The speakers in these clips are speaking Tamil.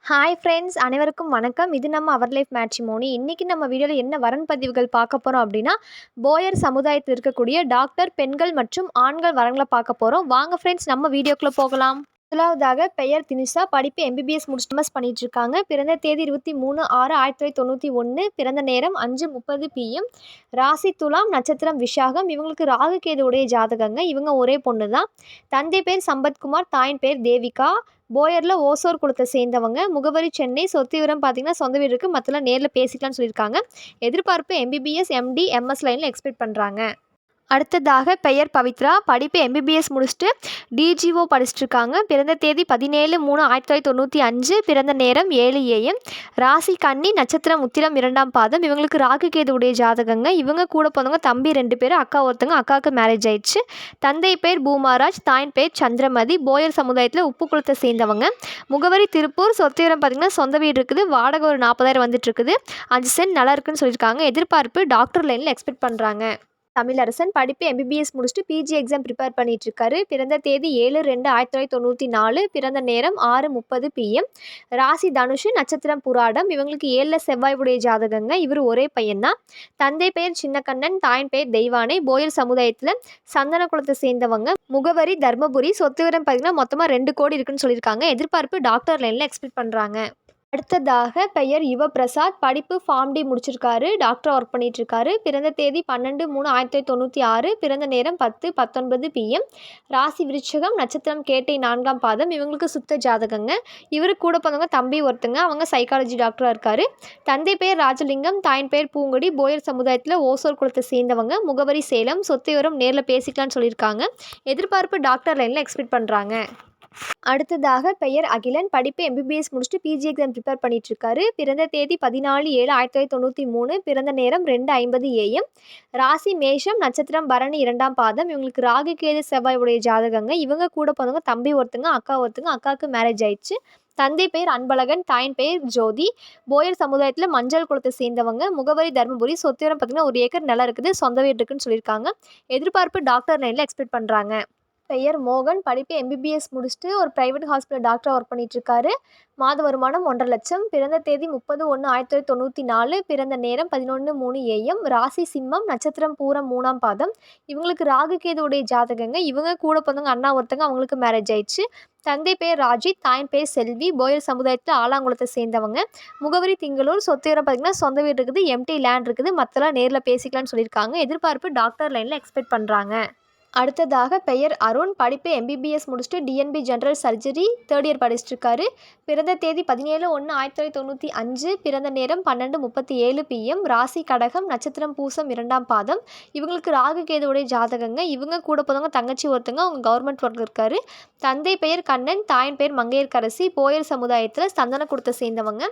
ஹாய் ஃப்ரெண்ட்ஸ், அனைவருக்கும் வணக்கம். இது நம்ம அவர் லைஃப் மேட்ரிமோனி. இன்றைக்கி நம்ம வீடியோவில் என்ன வரன் பதிவுகள் பார்க்க போகிறோம் அப்படின்னா, போயர் சமுதாயத்தில் இருக்கக்கூடிய டாக்டர், பெண்கள் மற்றும் ஆண்கள் வரன்களை பார்க்க போகிறோம். வாங்க ஃப்ரெண்ட்ஸ், நம்ம வீடியோக்குள்ளே போகலாம். முதலாவதாக பெயர் தினிஷா, படிப்பு எம்பிபிஎஸ் முடிச்சு பண்ணிட்டு இருக்காங்க. பிறந்த தேதி 23/6/1991, பிறந்த நேரம் 5:30 PM, ராசி துலாம், நட்சத்திரம் விஷாகம். இவங்களுக்கு ராகு கேது உடைய ஜாதகங்க. இவங்க ஒரே பொண்ணு தான். தந்தை பேர் சம்பத்குமார், தாயின் பேர் தேவிகா. போயரில் ஓசோர் குளத்தை சேர்ந்தவங்க. முகவரி சென்னை. சொத்து விவரம் பார்த்தீங்கன்னா சொந்த வீடு இருக்குது, மற்றெல்லாம் நேரில் பேசிக்கலாம்னு சொல்லியிருக்காங்க. எதிர்பார்ப்பு எம்பிபிஎஸ், எம்டி, எம்எஸ் லைனில் எக்ஸ்பெக்ட் பண்ணுறாங்க. அடுத்ததாக பெயர் பவித்ரா, படிப்பு எம்பிபிஎஸ் முடிச்சுட்டு டிஜிஓ படிச்சுட்ருக்காங்க. பிறந்த தேதி 17/3/1995, பிறந்த நேரம் 7 AM, ராசி கன்னி, நட்சத்திரம் உத்திரம், 2ஆம் பாதம். இவங்களுக்கு ராகு கேது உடைய ஜாதகங்க. இவங்க கூட பிறந்தவங்க தம்பி 2 பேர், அக்கா ஒருத்தங்க. அக்காவுக்கு மேரேஜ் ஆயிடுச்சு. தந்தை பேர் பூமாராஜ், தாயின் பேர் சந்திரமதி. போயர் சமுதாயத்தில் உப்பு குளத்தை சேர்ந்தவங்க. முகவரி திருப்பூர். சொத்து விவரம் பார்த்திங்கன்னா சொந்த வீடு இருக்குது, வாடகை ஒரு 40,000 வந்துட்டு இருக்குது. 5 சென்ட் நல்லா இருக்குன்னு சொல்லியிருக்காங்க. எதிர்பார்ப்பு டாக்டர் லைனில் எக்ஸ்பெக்ட் பண்ணுறாங்க. தமிழரசன், படிப்பு எம்பிபிஎஸ் முடிச்சுட்டு பிஜி எக்ஸாம் ப்ரிப்பேர் பண்ணிகிட்ருக்காரு. பிறந்த தேதி 7/2/1994, பிறந்த நேரம் 6:30 PM, ராசி தனுஷு, நட்சத்திரம் புராடம். இவங்களுக்கு 7 செவ்வாய் உடைய ஜாதகங்க. இவர் ஒரே பையன்தான். தந்தை பெயர் சின்னக்கண்ணன், தாயின் பெயர் தெய்வானை. போயர் சமுதாயத்தில் சந்தன குளத்தை சேர்ந்தவங்க. முகவரி தர்மபுரி. சொத்து விவரம் பார்த்திங்கன்னா மொத்தமாக 2 கோடி இருக்குன்னு சொல்லியிருக்காங்க. எதிர்பார்ப்பு டாக்டர் லைனில் எக்ஸ்பெக்ட் பண்ணுறாங்க. அடுத்ததாக பெயர் யுவபிரசாத், படிப்பு ஃபார்ம் டி முடிச்சிருக்காரு, டாக்டர் ஒர்க் பண்ணிகிட்ருக்காரு. பிறந்த தேதி 12/3/1996, பிறந்த நேரம் 10:19 PM, ராசி விருச்சிகம், நட்சத்திரம் கேட்டை, 4ஆம் பாதம். இவங்களுக்கு சுத்த ஜாதகங்க. இவருக்கு கூட பிறந்தவங்க தம்பி ஒருத்தங்க. அவங்க சைக்காலஜி டாக்டராக இருக்கார். தந்தை பேர் ராஜலிங்கம், தாயின் பேர் பூங்கொடி. போயர் சமுதாயத்தில் ஓசோர் குளத்தை சேர்ந்தவங்க. முகவரி சேலம். சொத்து விவரம் நேரில் பேசிக்கலாம்னு சொல்லியிருக்காங்க. எதிர்பார்ப்பு டாக்டர் லைனில் எக்ஸ்பெக்ட் பண்ணுறாங்க. அடுத்ததாக பெயர் அகிலன், படிப்பு எம்பிபிஎஸ் முடிச்சுட்டு பிஜி எக்ஸாம் ப்ரிப்பேர் பண்ணிகிட்ருக்காரு. பிறந்த தேதி 14/7/1993, பிறந்த நேரம் 2:50 AM, ராசி மேஷம், நட்சத்திரம் பரணி, 2ஆம் பாதம். இவங்களுக்கு ராகு கேது செவ்வாய் உடைய ஜாதகங்க. இவங்க கூட பிறந்தவங்க தம்பி ஒருத்தங்க, அக்கா ஒருத்தங்க. அக்காவுக்கு மேரேஜ் ஆயிடுச்சு. தந்தை பெயர் அன்பழகன், தாயின் பெயர் ஜோதி. போயர் சமுதாயத்தில் மஞ்சள் குளத்தை சேர்ந்தவங்க. முகவரி தர்மபுரி. சொத்து விவரம் பார்த்திங்கன்னா 1 ஏக்கர் நிலம் இருக்குது, சொந்த வீடு இருக்குன்னு சொல்லியிருக்காங்க. எதிர்பார்ப்பு டாக்டர் லைனில் எக்ஸ்பெக்ட் பண்ணுறாங்க. பெயர் மோகன், படிப்பு எம்பிபிஎஸ் முடிச்சுட்டு ஒரு ப்ரைவேட் ஹாஸ்பிட்டல் டாக்டராக ஒர்க் பண்ணிகிட்ருக்காரு. மாத வருமானம் 1.5 லட்சம். பிறந்த தேதி 30/1/1994, பிறந்த நேரம் 11:03 AM, ராசி சிம்மம், நட்சத்திரம் பூரம், 3ஆம் பாதம். இவங்களுக்கு ராகு கேது உடைய ஜாதகங்க. இவங்க கூட பிறந்தவங்க அண்ணா ஒருத்தங்க. அவங்களுக்கு மேரேஜ் ஆயிடுச்சு. தந்தை பேர் ராஜித், தாயின் பேர் செல்வி. போயர் சமுதாயத்தில் ஆலாங்குளத்தை சேர்ந்தவங்க. முகவரி திங்களூர். சொத்து விவரம் பார்த்திங்கன்னா சொந்த வீடு இருக்குது, எம்டி லேண்ட் இருக்குது, மற்றெல்லாம் நேரில் பேசிக்கலாம்னு சொல்லியிருக்காங்க. எதிர்பார்ப்பு டாக்டர் லைனில் எக்ஸ்பெக்ட் பண்ணுறாங்க. அடுத்ததாக பெயர் அருண், படிப்பு எம்பிபிஎஸ் முடிச்சுட்டு DNB general surgery 3rd year படிச்சுட்ருக்காரு. பிறந்த தேதி 17/1/1995, பிறந்த நேரம் 12:37 PM, ராசி கடகம், நட்சத்திரம் பூசம், 2ஆம் பாதம். இவங்களுக்கு ராகு கேதுவுடைய ஜாதகங்க. இவங்க கூட பிறந்தவங்க தங்கச்சி ஒருத்தங்க. அவங்க கவர்மெண்ட் ஒர்க் இருக்காரு. தந்தை பெயர் கண்ணன், தாயின் பெயர் மங்கையர்கரசி. போயர் சமுதாயத்தில் சந்தன குளத்தை சேர்ந்தவங்க.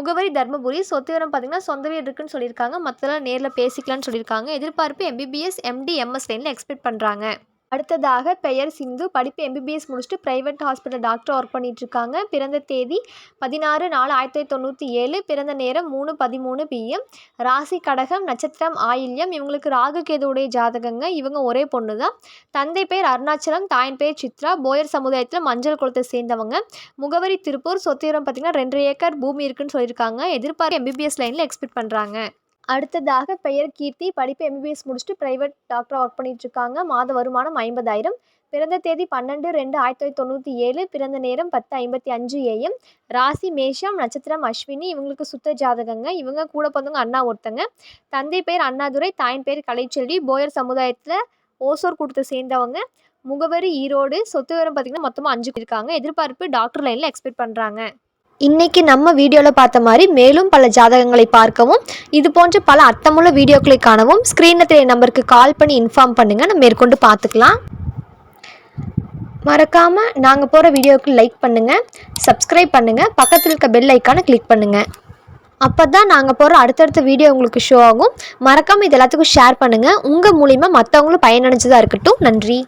முகவரி தர்மபுரி. சொத்து விவரம் பார்த்திங்கன்னா சொந்த வீடு இருக்குன்னு சொல்லியிருக்காங்க. மற்றெல்லாம் நேரில் பேசிக்கலாம்னு சொல்லியிருக்காங்க. எதிர்பார்ப்பு எம்பிபிஎஸ், எம்டி, எம்எஸ் லைனில் எக்ஸ்பெக்ட் பண்ணுறாங்க. அடுத்ததாக பெயர் சிந்து, படிப்பு எம்பிபிஎஸ் முடிச்சுட்டு ப்ரைவேட் ஹாஸ்பிட்டல் டாக்டர் ஒர்க் பண்ணிகிட்ருக்காங்க. பிறந்த தேதி 16/4/1997, பிறந்த நேரம் 3:13 PM, ராசி கடகம், நட்சத்திரம் ஆயில்யம். இவங்களுக்கு ராகு கேதுவுடைய ஜாதகங்க. இவங்க ஒரே பொண்ணு தான். தந்தை பேர் அருணாச்சலம், தாயின் பேர் சித்ரா. போயர் சமுதாயத்தில் மஞ்சள் குளத்தை சேர்ந்தவங்க. முகவரி திருப்பூர். சொத்து விவரம் பார்த்திங்கன்னா 2 ஏக்கர் பூமி இருக்குன்னு சொல்லியிருக்காங்க. எதிர்பார்ப்பு எம்பிபிஎஸ் லைனில் எக்ஸ்பெக்ட் பண்ணுறாங்க. அடுத்ததாக பெயர் கீர்த்தி, படிப்பு எம்பிபிஎஸ் முடிச்சுட்டு ப்ரைவேட் டாக்டராக ஒர்க் பண்ணிகிட்ருக்காங்க. மாத வருமானம் 50,000. பிறந்த தேதி 12/2/1997, பிறந்த நேரம் 10:55 AM, ராசி மேஷம், நட்சத்திரம் அஸ்வினி. இவங்களுக்கு சுத்த ஜாதகங்க. இவங்க கூட பிறந்தவங்க அண்ணா ஒருத்தங்க. தந்தை பேர் அண்ணாதுரை, தாயின் பேர் கலைச்செல்வி. போயர் சமுதாயத்தில் ஓசோர் கூட்டத்தை சேர்ந்தவங்க. முகவரி ஈரோடு. சொத்து விவரம் பார்த்திங்கன்னா மொத்தமாக 5 இருக்காங்க. எதிர்பார்ப்பு டாக்டர் லைனில் எக்ஸ்பெக்ட் பண்ணுறாங்க. இன்றைக்கி நம்ம வீடியோவில் பார்த்த மாதிரி மேலும் பல ஜாதகங்களை பார்க்கவும், இது போன்ற பல அர்த்தமுள்ள வீடியோக்களை காணவும் ஸ்க்ரீனில் தெரிய நம்பருக்கு கால் பண்ணி இன்ஃபார்ம் பண்ணுங்கள். நம்ம மேற்கொண்டு பார்த்துக்கலாம். மறக்காமல் நாங்கள் போகிற வீடியோவுக்கு லைக் பண்ணுங்கள், சப்ஸ்கிரைப் பண்ணுங்கள், பக்கத்தில் இருக்க பெல் ஐக்கானை கிளிக் பண்ணுங்கள். அப்போ தான் நாங்கள் போகிற அடுத்தடுத்த வீடியோ உங்களுக்கு ஷோ ஆகும். மறக்காமல் இது எல்லாத்துக்கும் ஷேர் பண்ணுங்கள். உங்கள் மூலிமா மற்றவங்களும் பயனடைஞ்சதாக இருக்கட்டும். நன்றி.